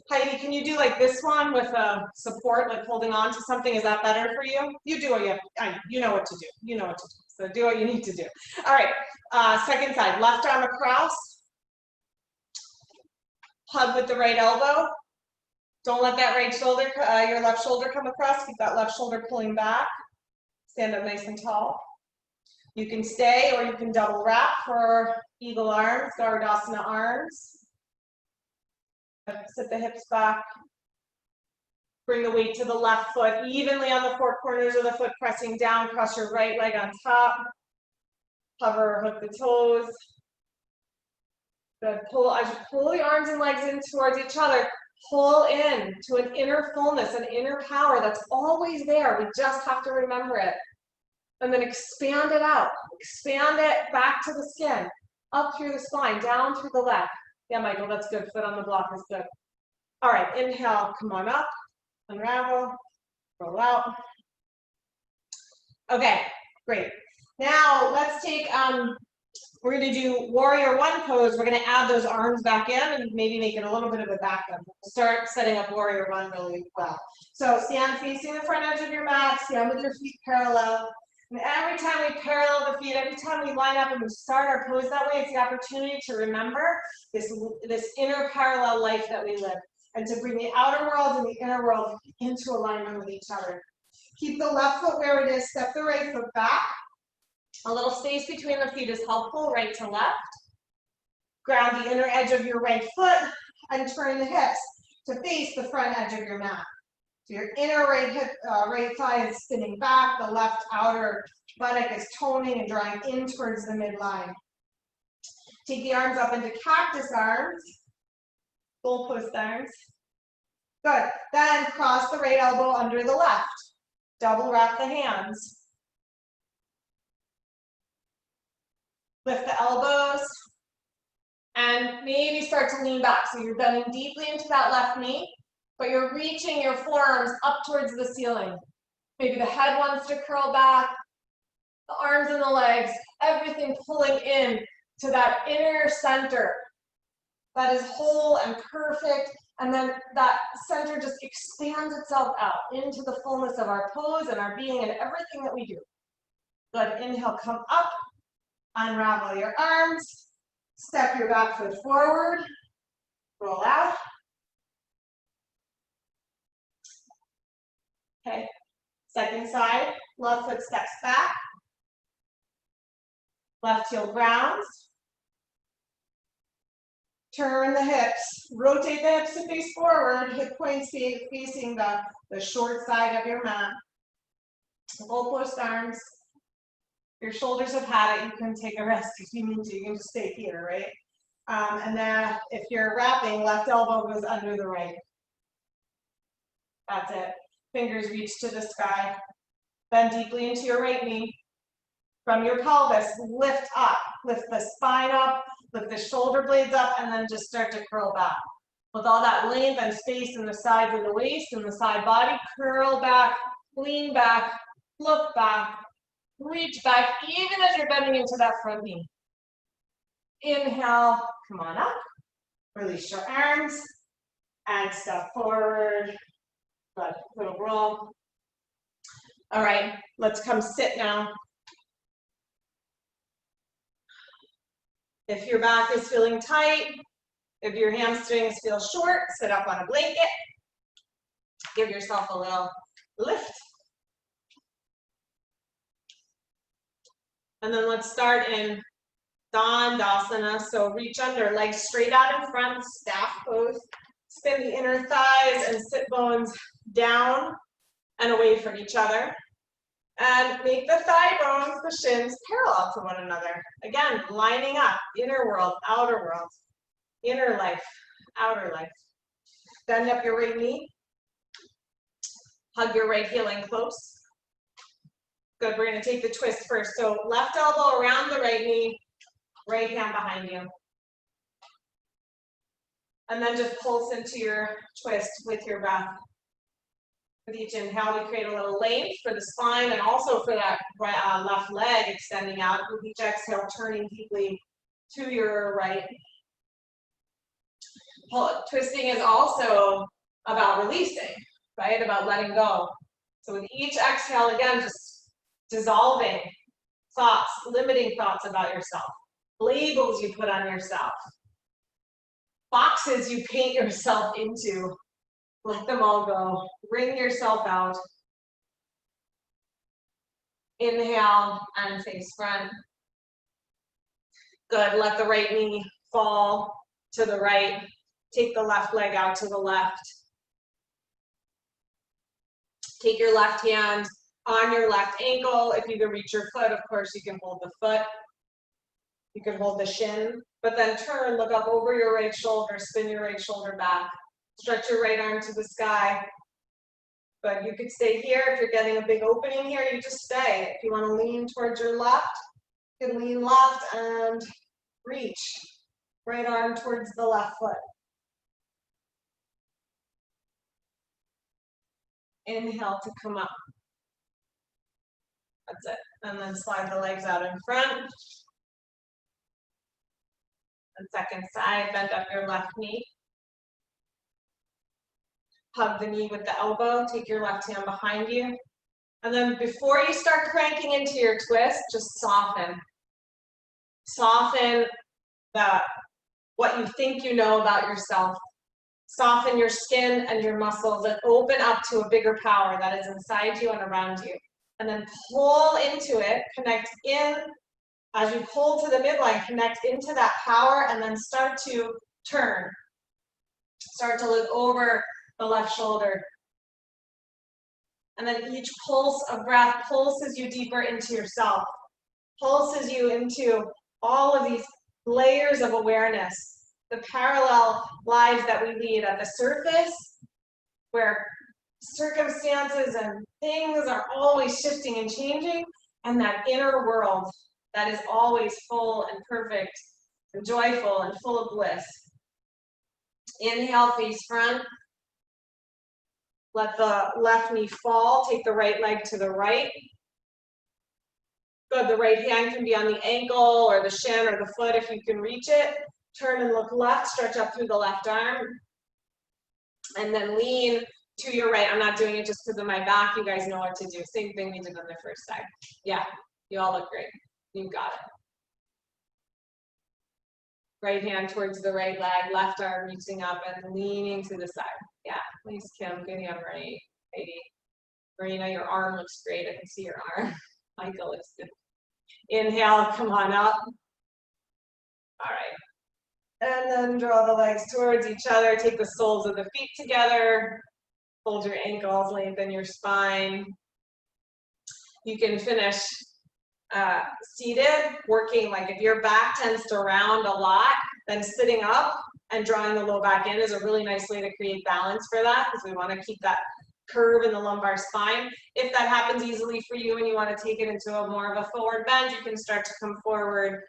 Heidi, can you do like this one with a support, like holding on to something? Is that better for you? You do what you have. I know, you know what to do. You know what to do. So do what you need to do. All right. Second side. Left arm across. Hug with the right elbow. Don't let that right shoulder, your left shoulder come across. Keep that left shoulder pulling back. Stand up nice and tall. You can stay or you can double wrap for eagle arms, Garudasana arms. Sit the hips back. Bring the weight to the left foot, evenly on the four corners of the foot, pressing down. Cross your right leg on top. Hover or hook the toes. Good. As you pull the arms and legs in towards each other, pull in to an inner fullness, an inner power that's always there. We just have to remember it. And then expand it out. Expand it back to the skin, up through the spine, down through the leg. Yeah, Michael, that's good. Foot on the block is good. All right, inhale, come on up, unravel, roll out. Okay, great. Now let's take We're gonna do warrior one pose. We're gonna add those arms back in and maybe make it a little bit of a back bend. Start setting up warrior one really well. So stand facing the front edge of your mat, stand with your feet parallel. And every time we parallel the feet, every time we line up and we start our pose that way, it's the opportunity to remember this inner parallel life that we live and to bring the outer world and the inner world into alignment with each other. Keep the left foot where it is, step the right foot back. A little space between the feet is helpful, right to left. Grab the inner edge of your right foot and turn the hips to face the front edge of your mat. So your inner right hip, right thigh is spinning back, the left outer buttock is toning and drawing in towards the midline. Take the arms up into cactus arms, goalpost arms. Good. Then cross the right elbow under the left. Double wrap the hands. Lift the elbows and maybe start to lean back. So you're bending deeply into that left knee, but you're reaching your forearms up towards the ceiling. Maybe the head wants to curl back, the arms and the legs, everything pulling in to that inner center that is whole and perfect. And then that center just expands itself out into the fullness of our pose and our being and everything that we do. Good. Inhale, come up. Unravel your arms, step your back foot forward, roll out. Okay, second side, left foot steps back, left heel grounds. Turn the hips, rotate the hips to face forward, hip points facing the short side of your mat. Goalpost arms. Your shoulders have had it, you can take a rest if you need to, you can just stay here, right? And then if you're wrapping, left elbow goes under the right. That's it. Fingers reach to the sky. Bend deeply into your right knee. From your pelvis, lift up, lift the spine up, lift the shoulder blades up, and then just start to curl back. With all that length and space in the sides of the waist and the side body, curl back, lean back, look back, reach back, even as you're bending into that front knee. Inhale, come on up. Release your arms and step forward. Good, little roll. All right, let's come sit now. If your back is feeling tight, if your hamstrings feel short, sit up on a blanket. Give yourself a little lift. And then let's start in Dandasana. So reach under, legs straight out in front, staff pose. Spin the inner thighs and sit bones down and away from each other. And make the thigh bones, the shins, parallel to one another. Again, lining up, inner world, outer world, inner life, outer life. Bend up your right knee. Hug your right heel in close. Good, we're gonna take the twist first. So left elbow around the right knee, right hand behind you. And then just pulse into your twist with your breath. With each inhale, we create a little length for the spine and also for that left leg extending out. With each exhale, turning deeply to your right. Twisting is also about releasing, right? About letting go. So with each exhale, again, just dissolving thoughts, limiting thoughts about yourself, labels you put on yourself, boxes you paint yourself into. Let them all go. Bring yourself out. Inhale and face front. Good. Let the right knee fall to the right. Take the left leg out to the left. Take your left hand on your left ankle. If you can reach your foot, of course, you can hold the foot. You can hold the shin, but then turn, look up over your right shoulder, spin your right shoulder back. Stretch your right arm to the sky. But you could stay here. If you're getting a big opening here, you just stay. If you want to lean towards your left, you can lean left and reach. Right arm towards the left foot. Inhale to come up. That's it. And then slide the legs out in front. And second side, bend up your left knee. Hug the knee with the elbow, take your left hand behind you. And then before you start cranking into your twist, just soften. Soften what you think you know about yourself. Soften your skin and your muscles and open up to a bigger power that is inside you and around you. And then pull into it, connect in. As you pull to the midline, connect into that power and then start to turn. Start to look over the left shoulder. And then each pulse of breath pulses you deeper into yourself. Pulses you into all of these layers of awareness. The parallel lives that we lead at the surface, where circumstances and things are always shifting and changing, and that inner world that is always full and perfect and joyful and full of bliss. Inhale, face front. Let the left knee fall. Take the right leg to the right. Good. The right hand can be on the ankle or the shin or the foot if you can reach it. Turn and look left. Stretch up through the left arm. And then lean to your right. I'm not doing it just because of my back. You guys know what to do. Same thing we did on the first side. Yeah, you all look great. You got it. Right hand towards the right leg, left arm reaching up and leaning to the side. Yeah, please, Kim. Good on right. Katie. Marina, your arm looks great. I can see your arm. Michael looks good. Inhale, come on up. All right. And then draw the legs towards each other. Take the soles of the feet together. Hold your ankles, lengthen your spine. You can finish seated, working, like if your back tends to round a lot, then sitting up and drawing the low back in is a really nice way to create balance for that, because we want to keep that curve in the lumbar spine. If that happens easily for you and you want to take it into a more of a forward bend, you can start to come forward,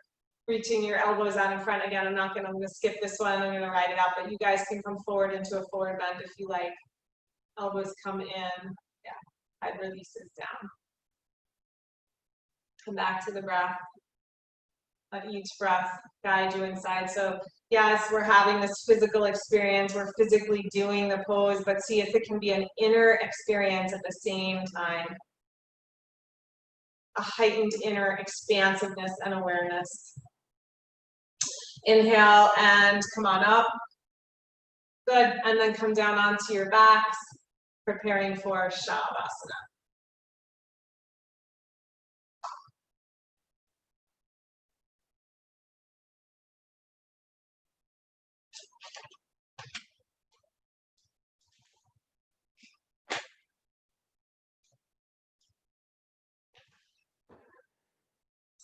reaching your elbows out in front. Again, I'm going to skip this one. I'm going to write it out, but you guys can come forward into a forward bend if you like. Elbows come in. Yeah, head releases down. Come back to the breath. Let each breath guide you inside. So yes, we're having this physical experience. We're physically doing the pose, but see if it can be an inner experience at the same time. A heightened inner expansiveness and awareness. Inhale and come on up. Good. And then come down onto your backs, preparing for Shavasana.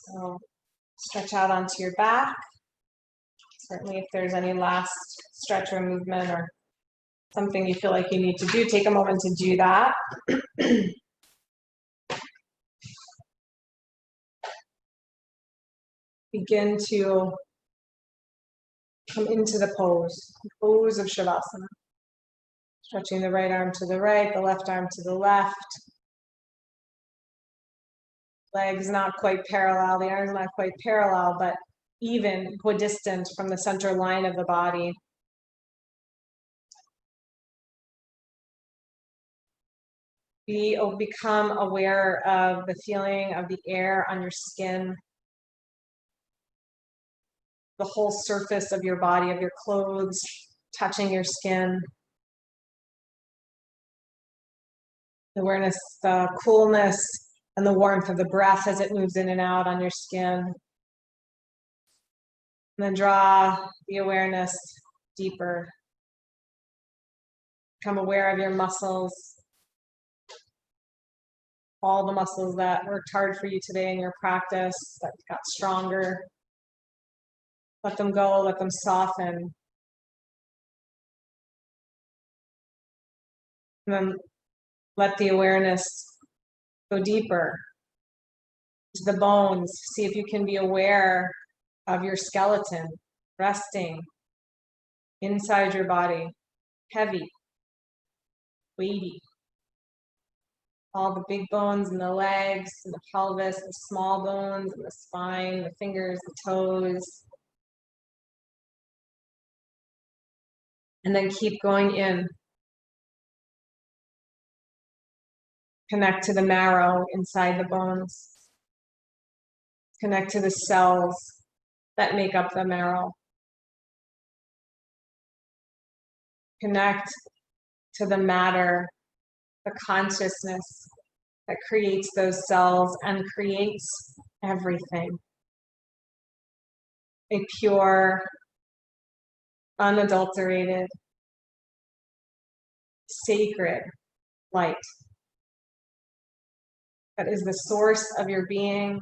So stretch out onto your back. Certainly if there's any last stretch or movement or something you feel like you need to do, take a moment to do that. Begin to come into the pose of Shavasana. Stretching the right arm to the right, the left arm to the left. Legs not quite parallel, the arms not quite parallel, but even equidistant from the center line of the body. Become aware of the feeling of the air on your skin, the whole surface of your body, of your clothes, touching your skin. The awareness, the coolness, and the warmth of the breath as it moves in and out on your skin. And then draw the awareness deeper. Become aware of your muscles. All the muscles that worked hard for you today in your practice, that got stronger. Let them go, let them soften. And then let the awareness go deeper to the bones. See if you can be aware of your skeleton resting inside your body, heavy, weighty. All the big bones in the legs, and the pelvis, the small bones, and the spine, the fingers, the toes. And then keep going in. Connect to the marrow inside the bones. Connect to the cells that make up the marrow. Connect to the matter, the consciousness that creates those cells and creates everything. A pure, unadulterated, sacred light that is the source of your being,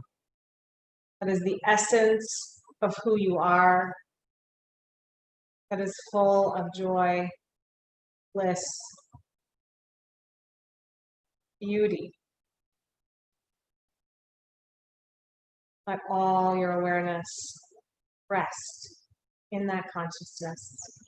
that is the essence of who you are, that is full of joy, bliss, beauty. Let all your awareness rest in that consciousness.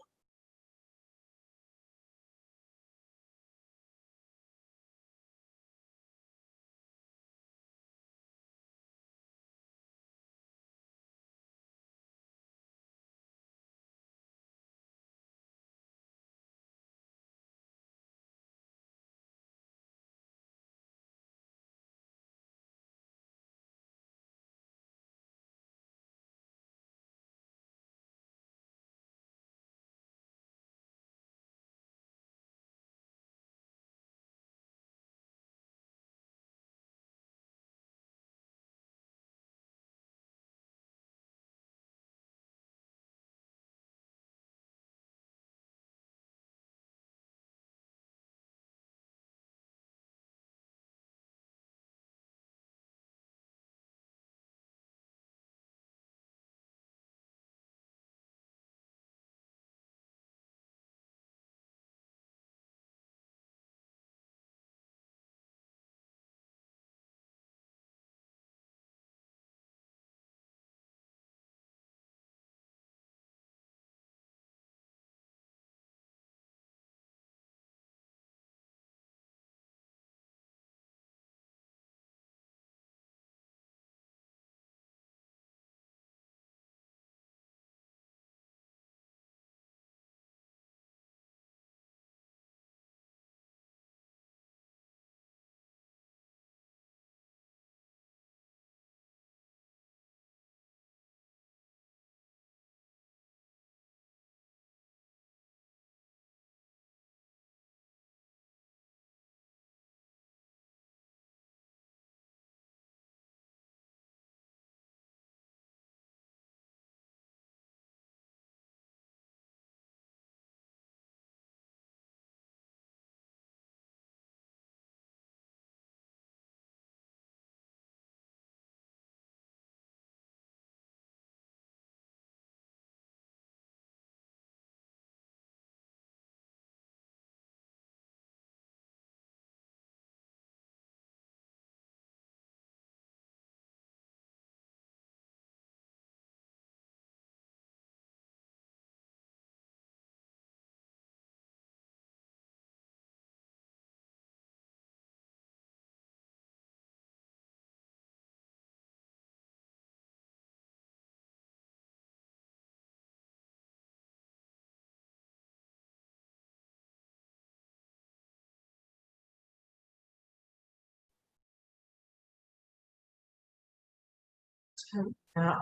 Now,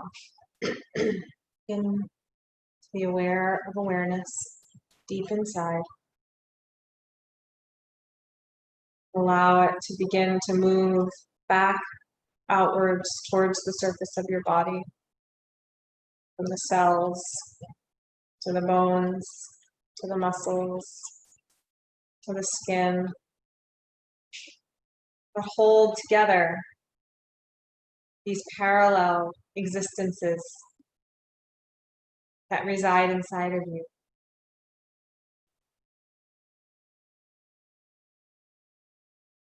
begin to be aware of awareness deep inside. Allow it to begin to move back outwards towards the surface of your body, from the cells to the bones, to the muscles, to the skin. But hold together these parallel existences that reside inside of you.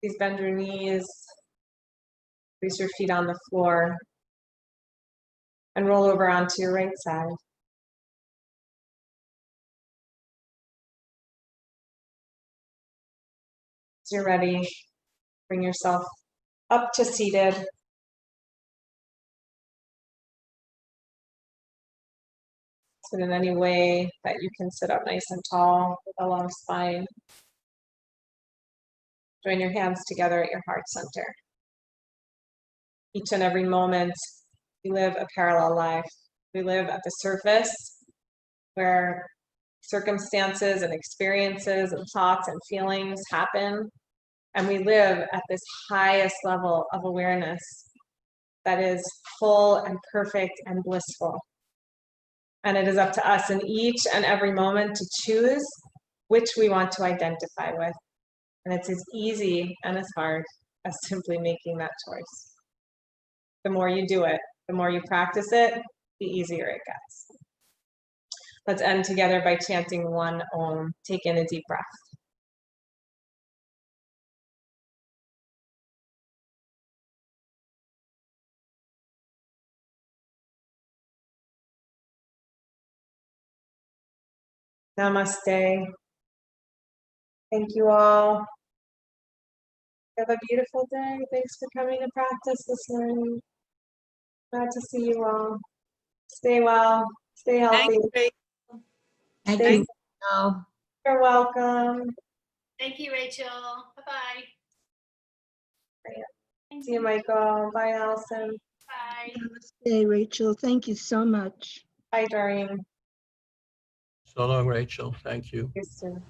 Please bend your knees, place your feet on the floor, and roll over onto your right side. As you're ready, bring yourself up to seated. Sit in any way that you can sit up nice and tall with a long spine. Join your hands together at your heart center. Each and every moment, we live a parallel life. We live at the surface where circumstances and experiences and thoughts and feelings happen. And we live at this highest level of awareness that is full and perfect and blissful. And it is up to us in each and every moment to choose which we want to identify with. And it's as easy and as hard as simply making that choice. The more you do it, the more you practice it, the easier it gets. Let's end together by chanting one Om. Take in a deep breath. Namaste. Thank you all. Have a beautiful day. Thanks for coming to practice this morning. Glad to see you all. Stay well. Stay healthy. Thank Stay- you. Rachel. You're welcome. Thank you, Rachel. Bye-bye. See you, Michael. Bye, Allison. Bye. Namaste, Rachel. Thank you so much. Bye, Doreen. So long, Rachel. Thank you. See you soon.